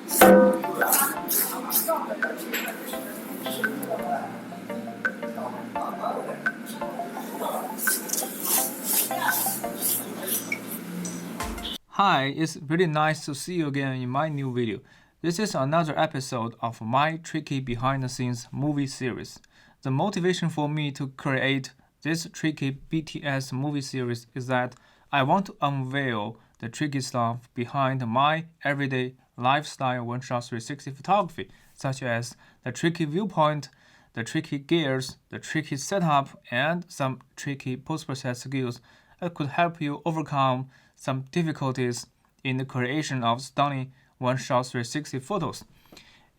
Hi, it's really nice to see you again in my new video. This is another episode of my Tricky behind the scenes movie series. The motivation for me to create this Tricky BTS movie series is that I want to unveil the tricky stuff behind my everyday lifestyle one-shot 360 photography, such as the tricky viewpoint, the tricky gears, the tricky setup, and some tricky post-process skills that could help you overcome some difficulties in the creation of stunning one-shot 360 photos.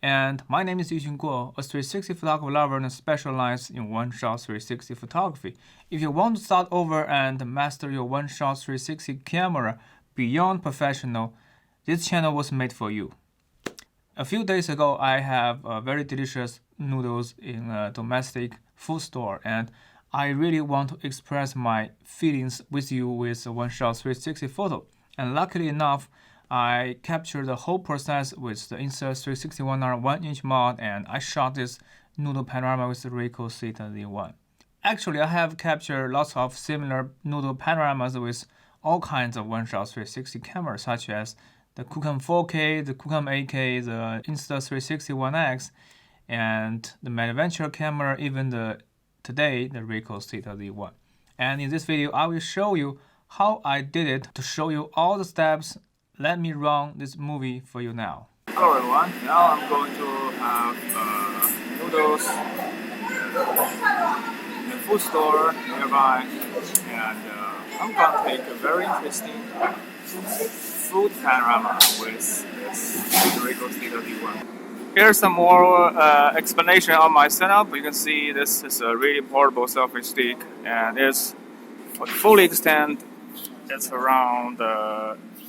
And my name is Yujun Guo, a 360 photography lover and specialized in one-shot 360 photography. If you want to start over and master your one-shot 360 camera beyond professional, this channel was made for you. A few days ago, I have very delicious noodles in a domestic food store, and I really want to express my feelings with you with a one-shot 360 photo. And luckily enough, I captured the whole process with the Insta360 1-inch mod, and I shot this Noodle Panorama with the Ricoh Theta Z1. Actually, I have captured lots of similar Noodle Panoramas with all kinds of one-shot 360 cameras, such as the Kucam 4K, the Kucam 8K, the Insta360 1X, and the Madventure camera, even the Ricoh Theta Z1. And in this video, I will show you how I did it to show you all the steps. Let me run this movie for you now. Hello everyone, now I'm going to have noodles in the food store nearby, and I'm going to take a very interesting food panorama with this Ricoh Theta Z1. Here's some more explanation on my setup. You can see this is a really portable selfie stick, and it's fully extend. It's around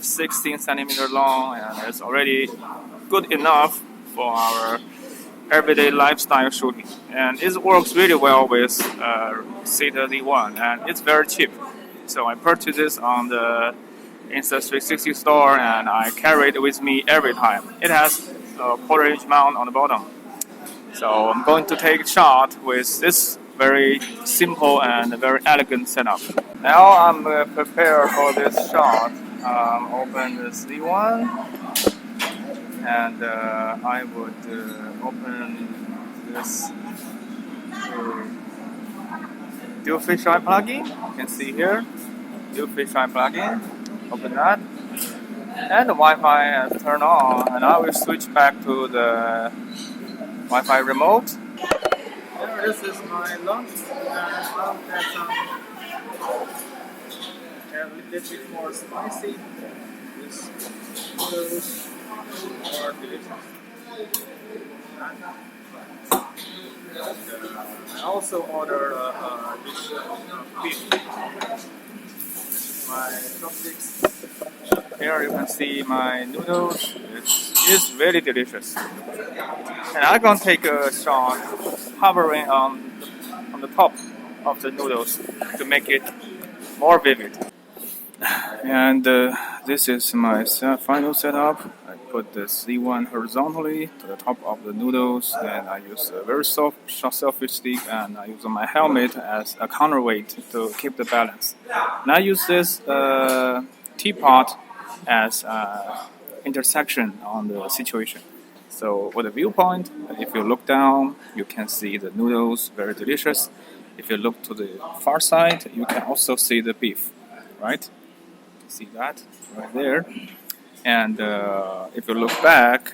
16 centimeter long, and it's already good enough for our everyday lifestyle shooting. And it works really well with Theta Z1, and it's very cheap. So I purchased this on the Insta360 store, and I carry it with me every time. It has a quarter-inch mount on the bottom. So I'm going to take a shot with this very simple and very elegant setup. Now I'm prepared for this shot. Open the Z1, and I would open this dual fisheye plugin. You can see here, dual fisheye plugin. Open that, and the Wi-Fi is turned on, and I will switch back to the Wi-Fi remote. Here, this is my lunch, and I'll add some a little bit more spicy. This noodles are delicious. I also ordered this beef. This is my chopsticks. Here you can see my noodles. It is really delicious. And I'm gonna take a shot hovering on the top of the noodles to make it more vivid. And this is my final setup. I put the Z1 horizontally to the top of the noodles, and I use a very soft selfie stick, and I use my helmet as a counterweight to keep the balance. And I use this teapot as intersection on the situation. So with the viewpoint, if you look down, you can see the noodles, very delicious. If you look to the far side, you can also see the beef, right? See that right there. And if you look back,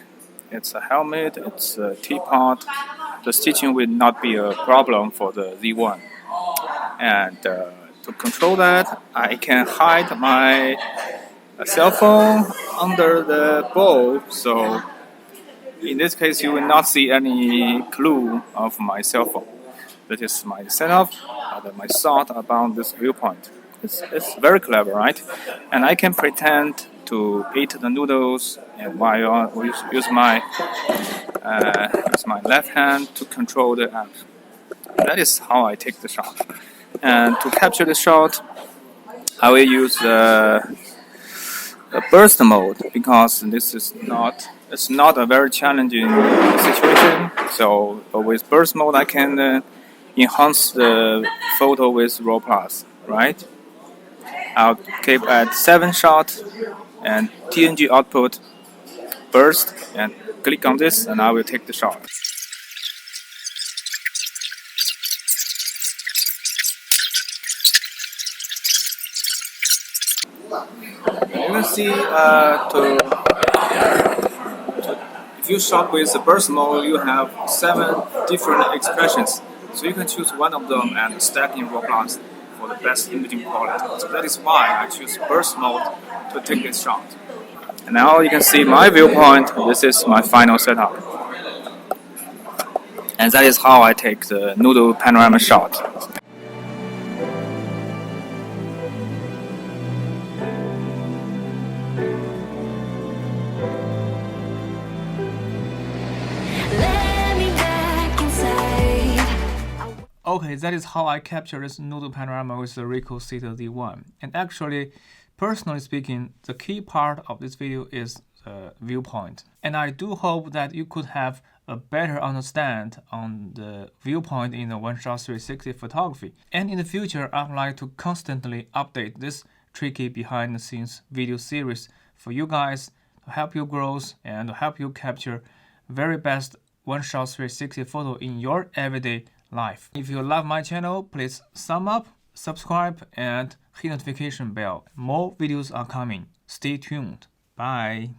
it's a helmet, it's a teapot. The stitching will not be a problem for the Z1. And to control that, I can hide my cell phone under the bowl, so in this case you will not see any clue of my cell phone. That is my setup, my thought about this viewpoint. It's very clever, right? And I can pretend to eat the noodles, and while I use my left hand to control the app. That is how I take the shot. And to capture the shot, I will use a burst mode because it's not a very challenging situation. So with burst mode, I can enhance the photo with RAW plus, right? I'll keep at 7 shots and TNG output burst and click on this and I will take the shot. You can see if you shot with the burst mode, you have 7 different expressions. So you can choose one of them and stack in RAW plus for the best imaging quality. So that is why I choose burst mode to take this shot. And now you can see my viewpoint. This is my final setup. And that is how I take the Noodle Panorama shot. Okay, that is how I capture this Noodle Panorama with the Ricoh Theta D1. And actually, personally speaking, the key part of this video is the viewpoint. And I do hope that you could have a better understand on the viewpoint in the one-shot 360 photography. And in the future, I would like to constantly update this tricky behind-the-scenes video series for you guys to help you grow and to help you capture very best one-shot 360 photo in your everyday life. If you love my channel, please thumb up, subscribe, and hit notification bell. More videos are coming. Stay tuned. Bye.